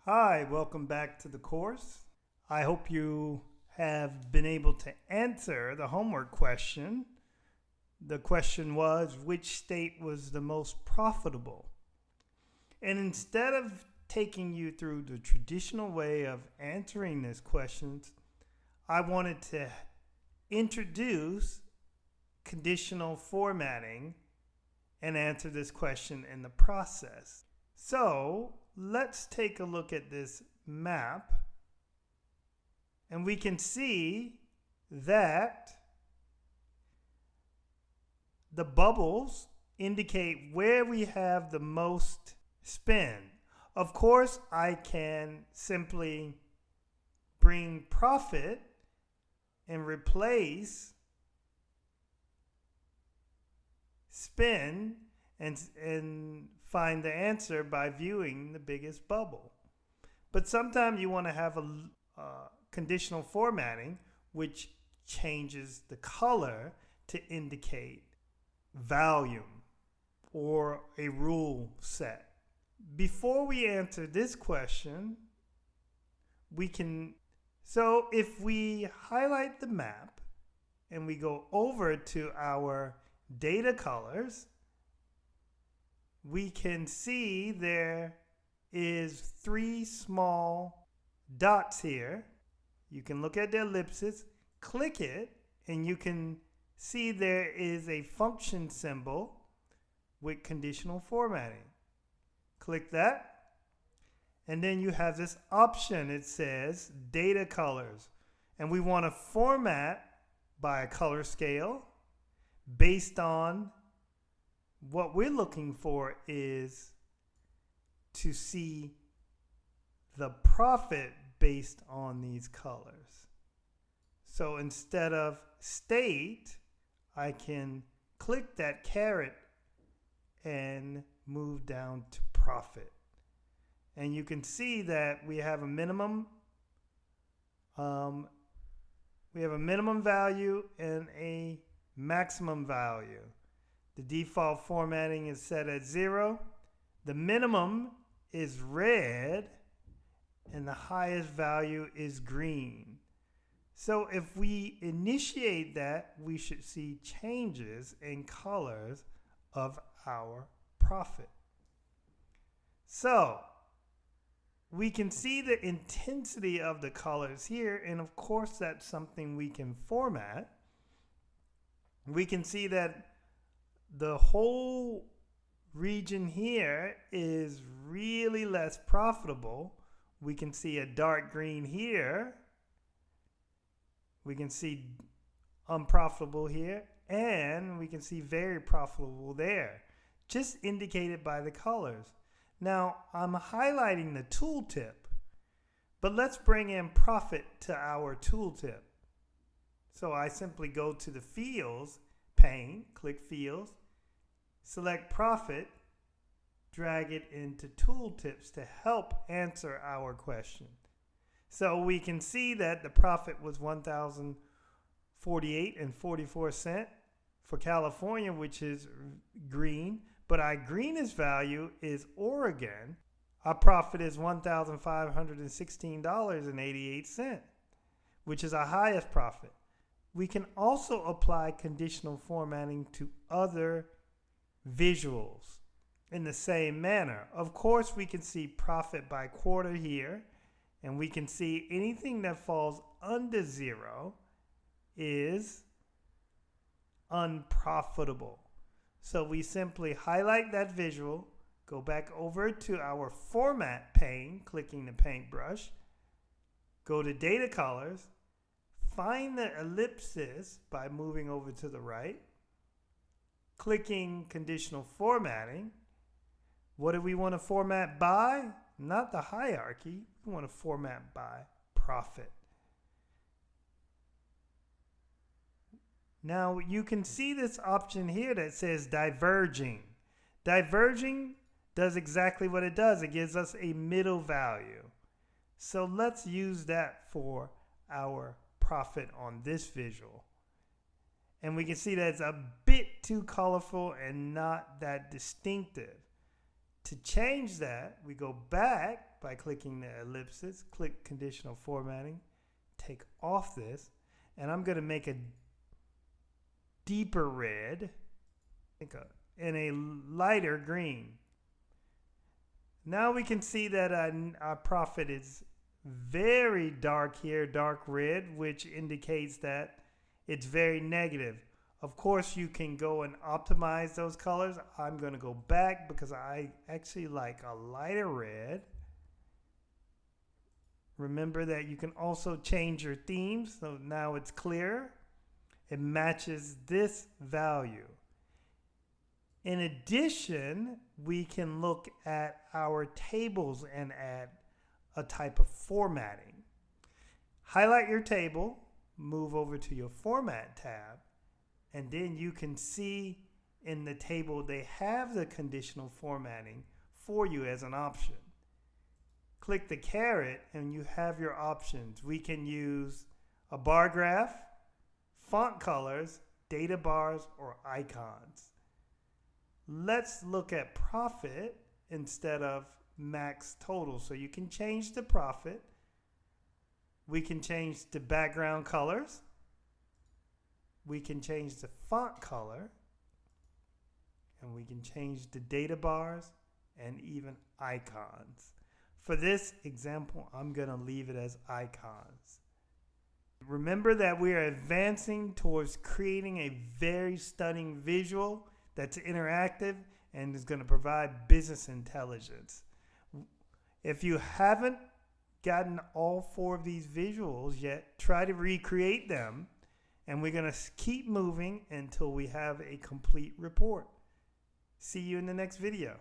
Hi, welcome back to the course. I hope you have been able to answer the homework question. The question was, which state was the most profitable? And instead of taking you through the traditional way of answering this question, I wanted to introduce conditional formatting and answer this question in the process. So let's take a look at this map, and we can see that the bubbles indicate where we have the most spin. Of course, I can simply bring profit and replace spin and find the answer by viewing the biggest bubble. But sometimes you want to have a conditional formatting, which changes the color to indicate volume or a rule set. Before we answer this question, so if we highlight the map and we go over to our data colors, we can see there is 3 small dots here. You can look at the ellipsis, click it, and you can see there is a function symbol with conditional formatting. Click that, and then you have this option. It says data colors, and we want to format by a color scale based on what we're looking for is to see the profit based on these colors. So instead of state, I can click that caret and move down to profit. And you can see that we have a minimum value and a maximum value. The default formatting is set at 0. The minimum is red and the highest value is green. So if we initiate that, we should see changes in colors of our profit. So we can see the intensity of the colors here, and of course that's something we can format. We can see that the whole region here is really less profitable. We can see a dark green here. We can see unprofitable here, and we can see very profitable there, just indicated by the colors. Now, I'm highlighting the tooltip, but let's bring in profit to our tooltip. So I simply go to the Fields pane, click Fields, select Profit, drag it into Tooltips to help answer our question. So we can see that the profit was $1,048.44 for California, which is green, but our greenest value is Oregon. Our profit is $1,516.88, which is our highest profit. We can also apply conditional formatting to other visuals in the same manner. Of course, we can see profit by quarter here, and we can see anything that falls under 0 is unprofitable. So we simply highlight that visual, go back over to our format pane, clicking the paintbrush, go to data colors, find the ellipsis by moving over to the right, clicking conditional formatting. What do we want to format by? Not the hierarchy. We want to format by profit. Now you can see this option here that says diverging. Diverging does exactly what it does. It gives us a middle value. So let's use that for our profit on this visual. And we can see that it's a bit too colorful and not that distinctive. To change that, we go back by clicking the ellipsis, click Conditional Formatting, take off this, and I'm going to make a deeper red and a lighter green. Now we can see that our profit is very dark here, dark red, which indicates that it's very negative. Of course, you can go and optimize those colors. I'm going to go back because I actually like a lighter red. Remember that you can also change your themes, so now it's clear. It matches this value. In addition, we can look at our tables and add a type of formatting. Highlight your table, move over to your Format tab, and then you can see in the table they have the conditional formatting for you as an option. Click the caret and you have your options. We can use a bar graph, font colors, data bars, or icons. Let's look at profit instead of max total. So you can change the profit. We can change the background colors. We can change the font color. And we can change the data bars and even icons. For this example, I'm going to leave it as icons. Remember that we are advancing towards creating a very stunning visual that's interactive and is going to provide business intelligence. If you haven't gotten all 4 of these visuals yet, try to recreate them, and we're going to keep moving until we have a complete report. See you in the next video.